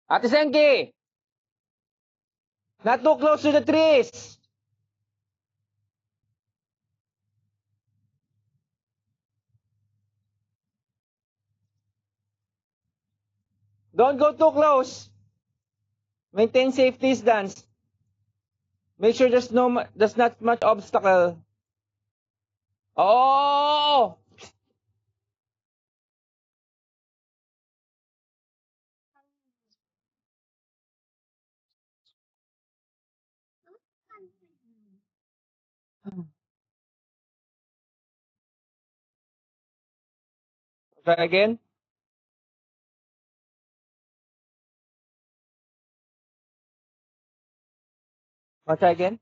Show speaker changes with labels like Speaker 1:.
Speaker 1: Ate Senki! Not too close to the trees! Don't go too close. Maintain safety distance. Make sure there's not much obstacle. Oh! Try again. Try again.